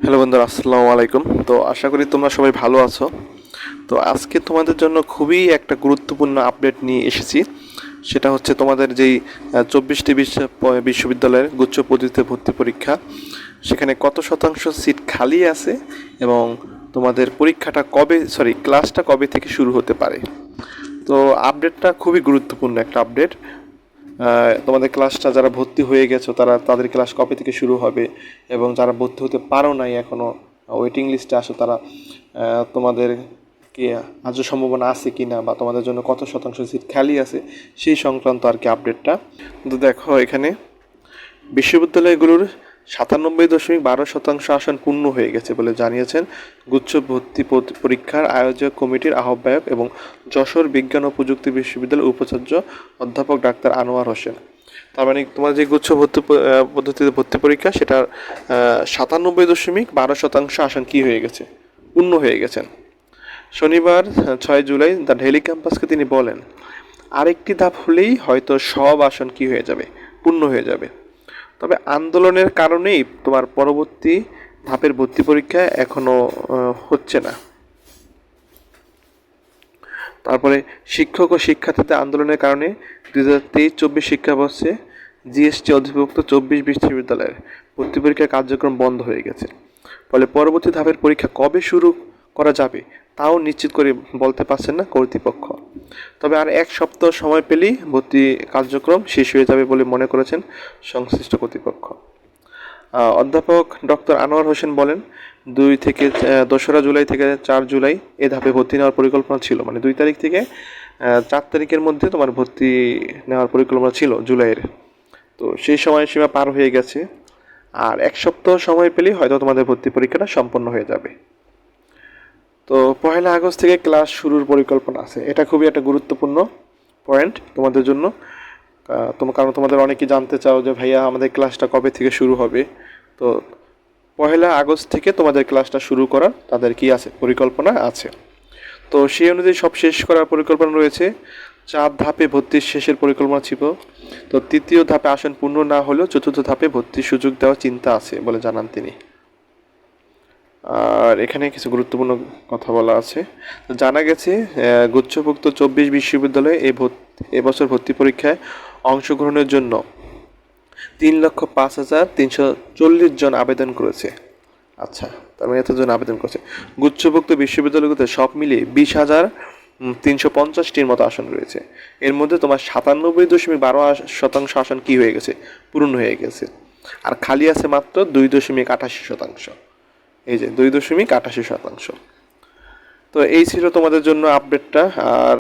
Hello বন্ধুরা, আসসালামু আলাইকুম। তো আশা করি তোমরা সবাই ভালো আছো। তো আজকে তোমাদের জন্য খুবই একটা গুরুত্বপূর্ণ আপডেট নিয়ে এসেছি। সেটা হচ্ছে তোমাদের যেই 24টি বিশ্ববিদ্যালয়ের গুচ্ছ পদ্ধতিতে ভর্তি পরীক্ষা, সেখানে কত শতাংশ সিট খালি আছে এবং তোমাদের ক্লাসটা কবে থেকে শুরু হতে পারে। তো আপডেটটা খুবই গুরুত্বপূর্ণ একটা আপডেট। তোমাদের ক্লাসটা যারা ভর্তি হয়ে গেছো তাদের ক্লাস কবে থেকে শুরু হবে, এবং যারা ভর্তি হতে পারো নাই এখনও, ওয়েটিং লিস্টে আসো, তারা তোমাদের কি আজও সম্ভাবনা আছে কি না, বা তোমাদের জন্য কত শতাংশ সিট খালি আছে সেই সংক্রান্ত আর কি আপডেটটা। তো দেখো এখানে বিশ্ববিদ্যালয়গুলোর 97.12% আসন পূর্ণ হয়ে গেছে বলে জানিয়েছেন গুচ্ছ ভর্তি পরীক্ষার আয়োজক কমিটির আহ্বায়ক এবং যশোর বিজ্ঞান ও প্রযুক্তি বিশ্ববিদ্যালয়ের উপাচার্য অধ্যাপক ডাক্তার আনোয়ার হোসেন। তার মানে তোমার যে গুচ্ছ পদ্ধতিতে ভর্তি পরীক্ষা, সেটার 97.12% আসন কি হয়ে গেছে, পূর্ণ হয়ে গেছেন। শনিবার 6 জুলাই দ্য ডেইলি ক্যাম্পাসকে তিনি বলেন, আরেকটি ধাপ হলেই হয়তো সব আসন কি হয়ে যাবে, পূর্ণ হয়ে যাবে। তবে আন্দোলনের কারণেই তোমার পরবর্তী ধাপের ভর্তি পরীক্ষা এখনো হচ্ছে না। তারপরে শিক্ষক ও শিক্ষার্থীদের আন্দোলনের কারণে 2023-24 শিক্ষাবর্ষে জিএসটি অধিভুক্ত 24 বিশ্ববিদ্যালয়ের ভর্তি পরীক্ষার কার্যক্রম বন্ধ হয়ে গেছে। ফলে পরবর্তী ধাপের পরীক্ষা কবে শুরু করা যাবে তাও নিশ্চিত করে বলতে পারছেন না কর্তৃপক্ষ। তবে আর এক সপ্তাহ সময় পেলেই ভর্তি কার্যক্রম শেষ হয়ে যাবে বলে মনে করেছেন সংশ্লিষ্ট কর্তৃপক্ষ। অধ্যাপক ডক্টর আনোয়ার হোসেন বলেন, 2 জুলাই থেকে 4 জুলাই এ ধাপে ভর্তি নেওয়ার পরিকল্পনা ছিল। মানে 2 তারিখ থেকে 4 তারিখের মধ্যে তোমার ভর্তি নেওয়ার পরিকল্পনা ছিল জুলাইয়ের। তো সেই সময়সীমা পার হয়ে গেছে। আর এক সপ্তাহ সময় পেলেই হয়তো তোমাদের ভর্তি পরীক্ষাটা সম্পন্ন হয়ে যাবে। তো 1 আগস্ট থেকে ক্লাস শুরুর পরিকল্পনা আছে। এটা খুবই একটা গুরুত্বপূর্ণ পয়েন্ট তোমাদের জন্য। কারণ তোমাদের অনেকেই জানতে চাও যে ভাইয়া আমাদের ক্লাসটা কবে থেকে শুরু হবে। তো 1 আগস্ট থেকে তোমাদের ক্লাসটা শুরু করার তাদের কি আছে, পরিকল্পনা আছে। তো সেই অনুযায়ী সব শেষ করার পরিকল্পনা রয়েছে। 4 ধাপে ভর্তির শেষের পরিকল্পনা ছিল। তো 3য় ধাপে আসন পূর্ণ না হলেও 4র্থ ধাপে ভর্তির সুযোগ দেওয়ার চিন্তা আছে বলে জানান তিনি। আর এখানে কিছু গুরুত্বপূর্ণ কথা বলা আছে। জানা গেছে গুচ্ছভুক্ত 24 বিশ্ববিদ্যালয়ে এবছর ভর্তি পরীক্ষায় অংশগ্রহণের জন্য 3,05,340 জন আবেদন করেছে। আচ্ছা, তার মানে এতজন আবেদন করেছে। গুচ্ছভুক্ত বিশ্ববিদ্যালয়গুলোতে সব মিলিয়ে 20,350টির মতো আসন রয়েছে। এর মধ্যে তোমার 97.12% আসন কি হয়ে গেছে, পূরণ হয়ে গেছে। আর খালি আছে মাত্র 2.88%। এই যে 2.88%। তো এই ছিল তোমাদের জন্য আপডেটটা। আর